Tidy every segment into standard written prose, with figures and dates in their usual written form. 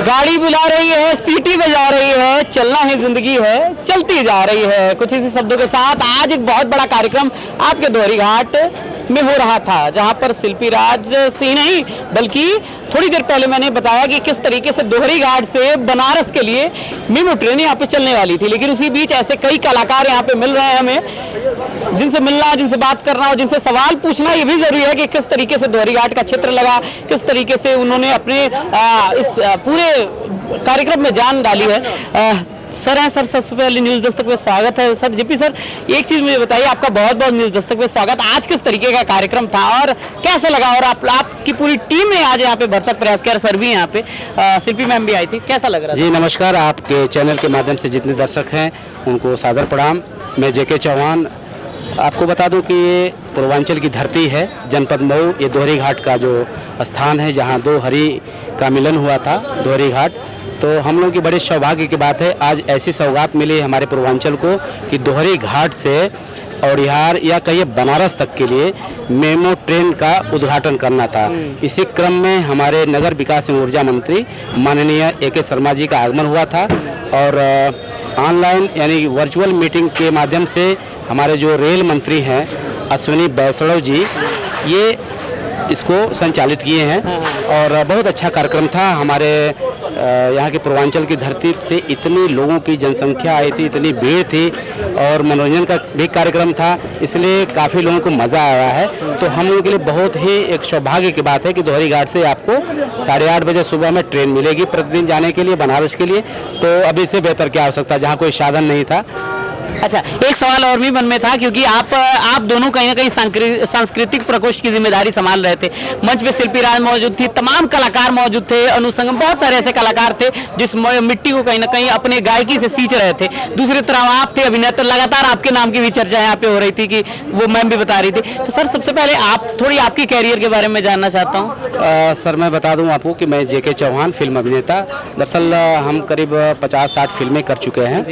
गाड़ी बुला रही है, सीटी बजा रही है, चलना ही जिंदगी है, चलती जा रही है। कुछ इसी शब्दों के साथ आज एक बहुत बड़ा कार्यक्रम आपके दोहरी घाट में हो रहा था, जहां पर शिल्पी राज से नहीं बल्कि थोड़ी देर पहले मैंने बताया कि किस तरीके से दोहरी घाट से बनारस के लिए मेमो ट्रेन यहाँ पे चलने वाली थी। लेकिन उसी बीच ऐसे कई कलाकार यहाँ पे मिल रहे हैं हमें, जिनसे मिलना, जिनसे बात करना और जिनसे सवाल पूछना ये भी जरूरी है कि किस तरीके से दोहरी घाट का क्षेत्र लगा, किस तरीके से उन्होंने अपने इस पूरे कार्यक्रम में जान डाली है। सर हैं सर, सबसे पहले न्यूज़ दस्तक में स्वागत है। सर जेपी सर, एक चीज़ मुझे बताइए, आपका बहुत बहुत न्यूज़ दस्तक में स्वागत। आज किस तरीके का कार्यक्रम था और कैसा लगा, और आपकी पूरी टीम ने आज यहाँ पे भरसक प्रयास किया, सर भी यहाँ पे, शिल्पी मैम भी आई थी, कैसा लग रहा था? जी नमस्कार, आपके चैनल के माध्यम से जितने दर्शक हैं उनको सादर प्रणाम। मैं जेके चौहान आपको बता दूं कि ये पूर्वांचल की धरती है, जनपद मऊ, ये दोहरी घाट का जो स्थान है जहाँ दो हरि का मिलन हुआ था, दोहरी घाट। तो हम लोग की बड़े सौभाग्य की बात है, आज ऐसी सौगात मिली हमारे पूर्वांचल को कि दोहरी घाट से औड़िहार या कहिए बनारस तक के लिए मेमो ट्रेन का उद्घाटन करना था। इसी क्रम में हमारे नगर विकास एवं ऊर्जा मंत्री माननीय AK शर्मा जी का आगमन हुआ था और ऑनलाइन यानी वर्चुअल मीटिंग के माध्यम से हमारे जो रेल मंत्री हैं अश्विनी वैष्णव जी ये इसको संचालित किए हैं और बहुत अच्छा कार्यक्रम था। हमारे यहाँ के पूर्वांचल की धरती से इतनी लोगों की जनसंख्या आई थी, इतनी भीड़ थी और मनोरंजन का भी कार्यक्रम था, इसलिए काफ़ी लोगों को मज़ा आया है। तो हम लोगों के लिए बहुत ही एक सौभाग्य की बात है कि दोहरी घाट से आपको 8:30 बजे सुबह में ट्रेन मिलेगी प्रतिदिन जाने के लिए बनारस के लिए। तो अभी से बेहतर क्या हो सकता है जहाँ कोई साधन नहीं था। अच्छा, एक सवाल और भी मन में था, क्योंकि आप दोनों कहीं ना कहीं सांस्कृतिक प्रकोष्ठ की जिम्मेदारी संभाल रहे थे। मंच पे शिल्पी राज मौजूद थी, तमाम कलाकार मौजूद थे, अनुसंगम बहुत सारे ऐसे कलाकार थे जिस मिट्टी को कहीं ना कहीं अपने गायकी से सींच रहे थे। दूसरी तरफ आप थे अभिनेता, लगातार आपके नाम की भी चर्चा यहाँ पे हो रही थी कि वो मैम भी बता रही थी। तो सर सबसे पहले आप थोड़ी आपकी कैरियर के बारे में जानना चाहता हूँ। सर मैं बता दूं आपको कि मैं जेके चौहान फिल्म अभिनेता, दरअसल हम करीब 50-60 फिल्में कर चुके हैं।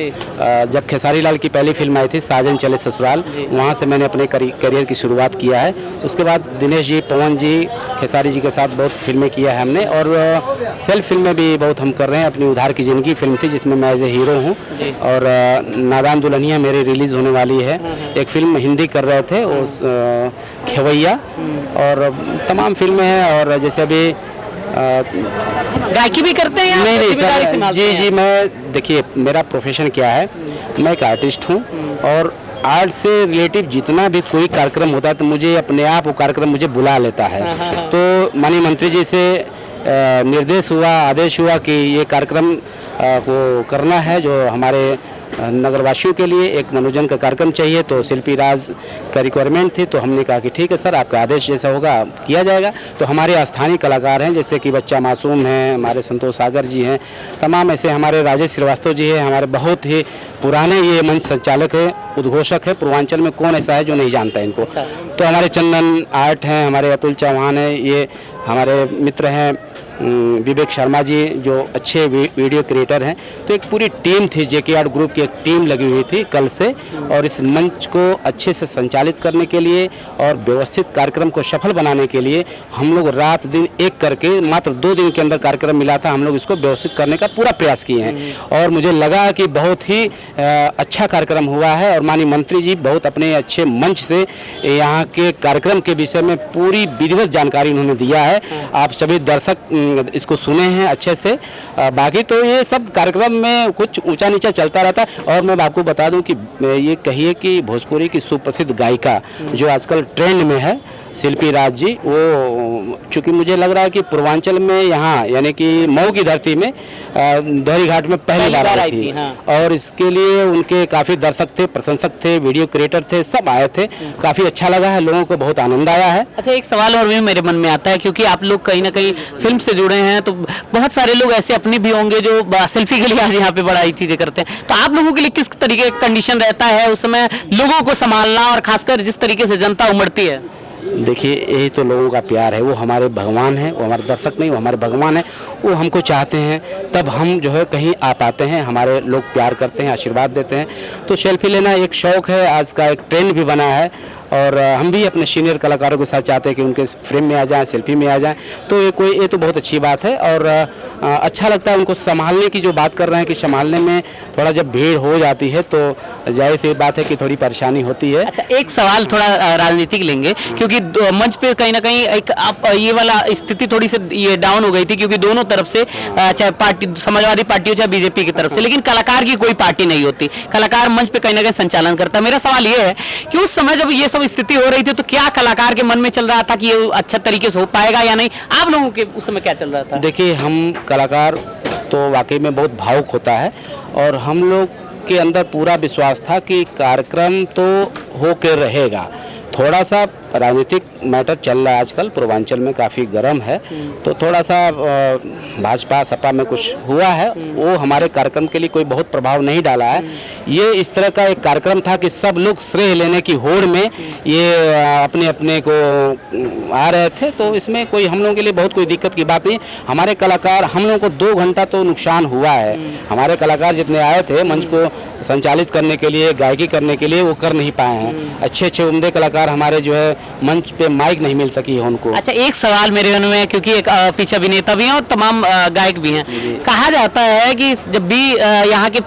जब खेसारी लाल की पहली फिल्म आई थी साजन चले ससुराल, वहाँ से मैंने अपने करियर की शुरुआत किया है। उसके बाद दिनेश जी, पवन जी, खेसारी जी के साथ बहुत फिल्में किया है हमने और सेल्फ फिल्में भी बहुत हम कर रहे हैं। अपनी उधार की जिंदगी फिल्म थी जिसमें मैं एज ए हीरो हूँ और नादान दुल्हनिया मेरी रिलीज़ होने वाली है। एक फिल्म हिंदी कर रहे थे उस खेवैया, और तमाम फिल्में हैं। और जैसे अभी गायकी भी करते हैं? नहीं सर, जी मैं देखिए मेरा प्रोफेशन क्या है, मैं एक आर्टिस्ट हूँ और आर्ट से रिलेटिव जितना भी कोई कार्यक्रम होता है तो मुझे अपने आप वो कार्यक्रम मुझे बुला लेता है। तो माननीय मंत्री जी से निर्देश हुआ, आदेश हुआ कि ये कार्यक्रम को करना है जो हमारे नगरवासियों के लिए एक मनोरंजन का कार्यक्रम चाहिए। तो शिल्पी राज का रिक्वायरमेंट थी, तो हमने कहा कि ठीक है सर, आपका आदेश जैसा होगा किया जाएगा। तो हमारे स्थानीय कलाकार हैं जैसे कि बच्चा मासूम हैं, हमारे संतोष सागर जी हैं, तमाम ऐसे हमारे राजेश श्रीवास्तव जी हैं, हमारे बहुत ही पुराने ये मंच संचालक है, उद्घोषक है। पूर्वांचल में कौन ऐसा है जो नहीं जानता इनको। तो हमारे चंदन आर्ट हैं, हमारे अतुल चौहान हैं, ये हमारे मित्र हैं विवेक शर्मा जी जो अच्छे वीडियो क्रिएटर हैं। तो एक पूरी टीम थी, जेके आर्ट ग्रुप की एक टीम लगी हुई थी कल से, और इस मंच को अच्छे से संचालित करने के लिए और व्यवस्थित कार्यक्रम को सफल बनाने के लिए हम लोग रात दिन एक करके मात्र 2 दिन के अंदर कार्यक्रम मिला था, हम लोग इसको व्यवस्थित करने का पूरा प्रयास किए हैं और मुझे लगा कि बहुत ही अच्छा कार्यक्रम हुआ है। और माननीय मंत्री जी बहुत अपने अच्छे मंच से यहाँ के कार्यक्रम के विषय में पूरी विधिवत जानकारी उन्होंने दिया है। आप सभी दर्शक इसको सुने हैं अच्छे से। बाकी तो ये सब कार्यक्रम में कुछ ऊंचा नीचा चलता रहता है। और मैं आपको बता दूं कि ये कहिए कि भोजपुरी की सुप्रसिद्ध गायिका जो आजकल ट्रेंड में है शिल्पी राज जी, वो चूँकि मुझे लग रहा है कि पूर्वांचल में यहाँ यानी कि मऊ की धरती में दोहरी घाट में पहली बार आई थी। और इसके लिए उनके काफ़ी दर्शक थे, प्रशंसक थे, वीडियो क्रिएटर थे, सब आए थे। काफ़ी अच्छा लगा है, लोगों को बहुत आनंद आया है। अच्छा, एक सवाल और भी मेरे मन में आता है, क्योंकि आप लोग कहीं ना कहीं फिल्म से जुड़े हैं, तो बहुत सारे लोग ऐसे अपने भी होंगे जो सेल्फी के लिए आज यहाँ पे बड़ा ही चीज़ें करते हैं। तो आप लोगों के लिए किस तरीके का कंडीशन रहता है उस समय लोगों को संभालना, और खासकर जिस तरीके से जनता उमड़ती है? देखिए यही तो लोगों का प्यार है, वो हमारे भगवान हैं, वो हमारे दर्शक नहीं, वो हमारे भगवान हैं। वो हमको चाहते हैं तब हम जो है कहीं आ पाते हैं, हमारे लोग प्यार करते हैं, आशीर्वाद देते हैं। तो सेल्फी लेना एक शौक़ है, आज का एक ट्रेंड भी बना है और हम भी अपने सीनियर कलाकारों के साथ चाहते हैं कि उनके फ्रेम में आ जाएं, सेल्फी में आ जाएं। तो ये तो बहुत अच्छी बात है। और अच्छा लगता है। उनको संभालने की जो बात कर रहे हैं कि संभालने में थोड़ा जब भीड़ हो जाती है तो जाहिर सी बात है कि थोड़ी परेशानी होती है। अच्छा, एक सवाल थोड़ा राजनीतिक लेंगे, क्योंकि मंच पे कहीं ना कहीं एक ये वाला स्थिति थोड़ी सी ये डाउन हो गई थी, क्योंकि दोनों तरफ से चाहे पार्टी समाजवादी पार्टी हो चाहे बीजेपी की तरफ से, लेकिन कलाकार की कोई पार्टी नहीं होती, कलाकार मंच पे कहीं ना कहीं संचालन करता है। मेरा सवाल ये है कि उस समय जब ये सब स्थिति हो रही थी तो क्या कलाकार के मन में चल रहा था कि ये अच्छा तरीके से हो पाएगा या नहीं? आप लोगों के उस समय क्या चल रहा था? देखिए, हम कलाकार तो वाकई में बहुत भावुक होता है और हम लोग के अंदर पूरा विश्वास था कि कार्यक्रम तो हो के रहेगा। थोड़ा सा राजनीतिक मैटर चल रहा है आजकल, पूर्वांचल में काफ़ी गर्म है, तो थोड़ा सा भाजपा सपा में कुछ हुआ है, वो हमारे कार्यक्रम के लिए कोई बहुत प्रभाव नहीं डाला है। ये इस तरह का एक कार्यक्रम था कि सब लोग श्रेय लेने की होड़ में ये अपने अपने को आ रहे थे, तो इसमें कोई हम लोगों के लिए बहुत कोई दिक्कत की बात नहीं। हमारे कलाकार, हम लोगों को 2 घंटा तो नुकसान हुआ है। हमारे कलाकार जितने आए थे मंच को संचालित करने के लिए, गायकी करने के लिए, वो कर नहीं पाए हैं। अच्छे अच्छे उम्दे कलाकार हमारे जो है मंच पे माइक नहीं मिल सकी है उनको। अच्छा, एक सवाल मेरे मन में, क्योंकि एक पीछे अभिनेता भी हैं और तमाम गायक भी हैं, कहा जाता है कि जब भी यहाँ के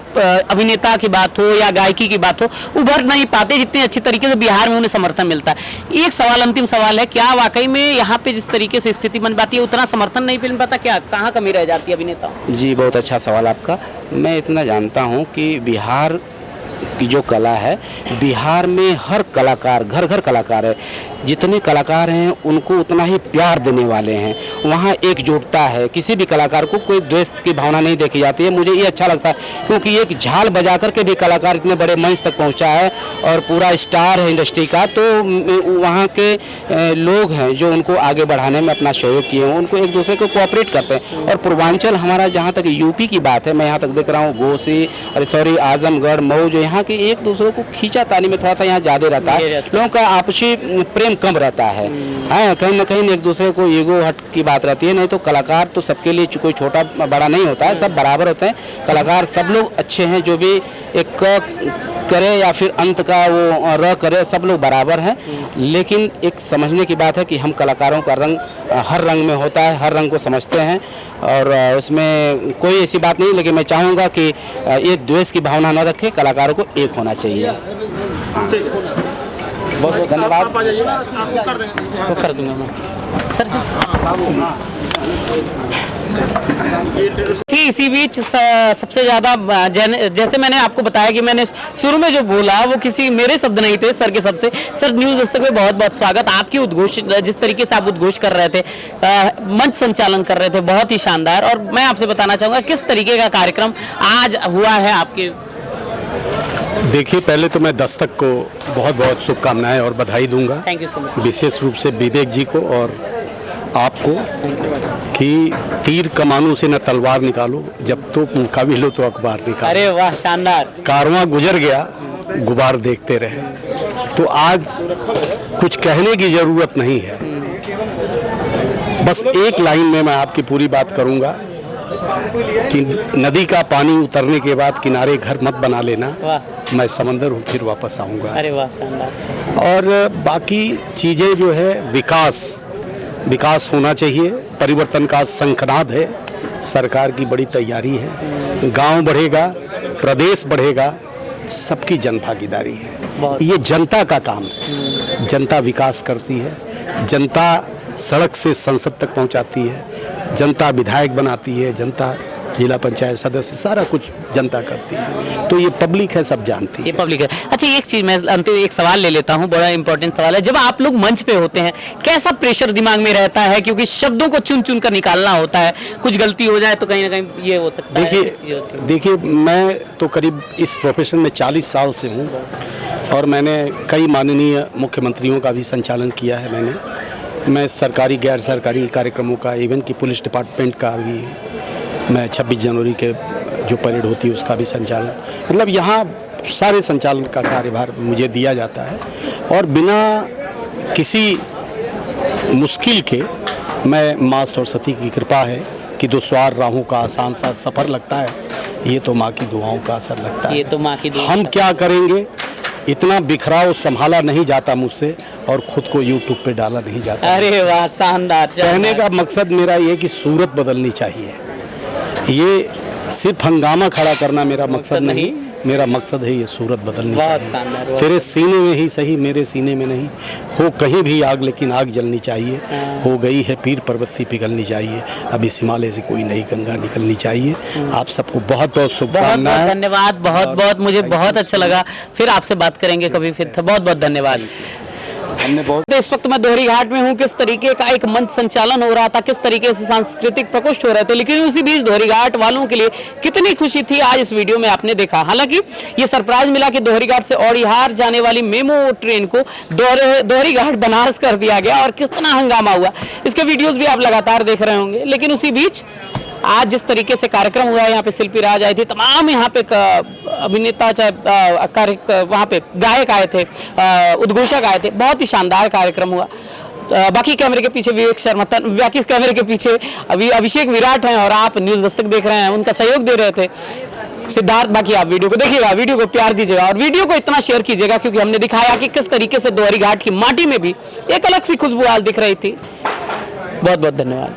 अभिनेता की बात हो या गायकी की बात हो, उभर नहीं पाते जितने अच्छी तरीके से बिहार में उन्हें समर्थन मिलता है। एक सवाल, अंतिम सवाल है, क्या वाकई में यहाँ पे जिस तरीके से स्थिति बन पाती है उतना समर्थन नहीं मिल पाता? क्या कहाँ कमी रह जाती है अभिनेताओं? जी, बहुत अच्छा सवाल आपका। मैं इतना जानता हूँ कि बिहार की जो कला है, बिहार में हर कलाकार घर घर कलाकार है। जितने कलाकार हैं उनको उतना ही प्यार देने वाले हैं। वहाँ एकजुटता है, किसी भी कलाकार को कोई द्वेष की भावना नहीं देखी जाती है। मुझे ये अच्छा लगता है क्योंकि एक झाल बजा करके भी कलाकार इतने बड़े मंच तक पहुँचा है और पूरा स्टार है इंडस्ट्री का। तो वहाँ के लोग हैं जो उनको आगे बढ़ाने में अपना सहयोग किए हैं, उनको एक दूसरे को कोऑपरेट करते हैं। और पूर्वांचल हमारा, जहाँ तक यूपी की बात है, मैं यहाँ तक देख रहा हूँ घोसी और सॉरी आजमगढ़ मऊ, जो यहाँ के एक दूसरे को खींचातानी में थोड़ा सा यहाँ ज़्यादा रहता है। लोगों का आपसी प्रेम कम रहता है। हाँ, कहीं ना कहीं एक दूसरे को ईगो हट की बात रहती है। नहीं तो कलाकार तो सबके लिए कोई छोटा बड़ा नहीं होता है, सब बराबर होते हैं। कलाकार सब लोग अच्छे हैं, जो भी एक करे या फिर अंत का वो र करे, सब लोग बराबर हैं। लेकिन एक समझने की बात है कि हम कलाकारों का रंग हर रंग में होता है, हर रंग को समझते हैं और उसमें कोई ऐसी बात नहीं। लेकिन मैं चाहूँगा कि ये द्वेष की भावना न रखे, कलाकारों को एक होना चाहिए। बहुत बहुत धन्यवाद। वो कर दूंगा मैं सर थी। इसी बीच सबसे ज़्यादा जैसे मैंने आपको बताया कि मैंने शुरू में जो बोला वो किसी मेरे शब्द नहीं थे, सर के शब्द थे। सर, न्यूज़ दस्तक में बहुत बहुत स्वागत। आपकी उद्घोष, जिस तरीके से आप उद्घोष कर रहे थे, मंच संचालन कर रहे थे, बहुत ही शानदार। और मैं आपसे बताना चाहूँगा किस तरीके का कार्यक्रम आज हुआ है आपके? देखिए, पहले तो मैं दस्तक को बहुत बहुत शुभकामनाएं और बधाई दूंगा। Thank you so much. विशेष रूप से विवेक जी को और आपको कि तीर कमानों से न तलवार निकालो, जब तो मुकाबिल हो तो अखबार निकालो। अरे वाह, शानदार। कारवां गुजर गया, गुबार देखते रहे। तो आज कुछ कहने की ज़रूरत नहीं है, बस एक लाइन में मैं आपकी पूरी बात करूंगा कि नदी का पानी उतरने के बाद किनारे घर मत बना लेना, मैं समंदर हूँ फिर वापस आऊँगा। अरे वाह, शानदार। और बाकी चीज़ें जो है, विकास होना चाहिए, परिवर्तन का शंखनाद है, सरकार की बड़ी तैयारी है। गांव बढ़ेगा, प्रदेश बढ़ेगा, सबकी जन भागीदारी है। ये जनता का काम है। जनता विकास करती है, जनता सड़क से संसद तक पहुंचाती है, जनता विधायक बनाती है, जनता जिला पंचायत सदस्य, सारा कुछ जनता करती है। तो ये पब्लिक है, सब जानती है। ये पब्लिक है। अच्छा, एक चीज़ मैं अंतिम एक सवाल ले लेता हूँ, बड़ा इंपॉर्टेंट सवाल है। जब आप लोग मंच पे होते हैं, कैसा प्रेशर दिमाग में रहता है? क्योंकि शब्दों को चुन चुन कर निकालना होता है, कुछ गलती हो जाए तो कहीं ना कहीं ये हो सकता है। देखिए, मैं तो करीब इस प्रोफेशन में 40 साल से हूँ और मैंने कई माननीय मुख्यमंत्रियों का भी संचालन किया है। मैं सरकारी गैर सरकारी कार्यक्रमों का, इवन कि पुलिस डिपार्टमेंट का भी, मैं 26 जनवरी के जो परेड होती है उसका भी संचालन, मतलब यहाँ सारे संचालन का कार्यभार मुझे दिया जाता है। और बिना किसी मुश्किल के, मैं माँ सरस्वती की कृपा है कि दुश्वार राहों का आसान सा सफ़र लगता है, ये तो माँ की दुआओं का असर लगता है। ये तो माँ की दुआ। हम क्या करेंगे, इतना बिखराव संभाला नहीं जाता मुझसे और खुद को यूट्यूब पे डाला नहीं जाता। अरे वाह, शानदार। कहने का मकसद मेरा ये कि सूरत बदलनी चाहिए। ये सिर्फ हंगामा खड़ा करना मेरा मकसद मकसद नहीं, मेरा मकसद है ये सूरत बदलनी बहुत चाहिए। शानदार, बहुत तेरे सीने में ही सही, मेरे सीने में नहीं, हो कहीं भी आग लेकिन आग जलनी चाहिए। हो गई है पीर पर्वत सी पिघलनी चाहिए, अब इस हिमालय से कोई नई गंगा निकलनी चाहिए। आप सबको बहुत बहुत बहुत बहुत शुभकामनाएं। धन्यवाद, बहुत बहुत मुझे बहुत अच्छा लगा। फिर आपसे बात करेंगे कभी फिर। बहुत बहुत धन्यवाद। हमने बहुत इस वक्त मैं दोहरी घाट में हूँ। किस तरीके का एक मंच संचालन हो रहा था, किस तरीके से सांस्कृतिक प्रकोष्ठ हो रहे थे, लेकिन उसी बीच दोहरी घाट वालों के लिए कितनी खुशी थी आज इस वीडियो में आपने देखा। हालांकि ये सरप्राइज मिला कि दोहरी घाट से औड़िहार जाने वाली मेमो ट्रेन को दोहरी घाट बनारस कर दिया गया और कितना हंगामा हुआ। इसके वीडियोज भी आप लगातार देख रहे होंगे। लेकिन उसी बीच आज जिस तरीके से कार्यक्रम हुआ है, यहाँ पे शिल्पी राज आए थे, तमाम यहाँ पे अभिनेता चाहे वहाँ पे गायक आए थे, उद्घोषक आए थे। बहुत ही शानदार कार्यक्रम हुआ। बाकी कैमरे के पीछे विवेक शर्मा, बाकी कैमरे के पीछे अभिषेक विराट हैं और आप न्यूज़ दस्तक देख रहे हैं, उनका सहयोग दे रहे थे सिद्धार्थ। बाकी आप वीडियो को देखिएगा, वीडियो को प्यार दीजिएगा और वीडियो को इतना शेयर कीजिएगा क्योंकि हमने दिखाया कि किस तरीके से दोहरी घाट की माटी में भी एक अलग सी खुशबू आज दिख रही थी। बहुत बहुत धन्यवाद।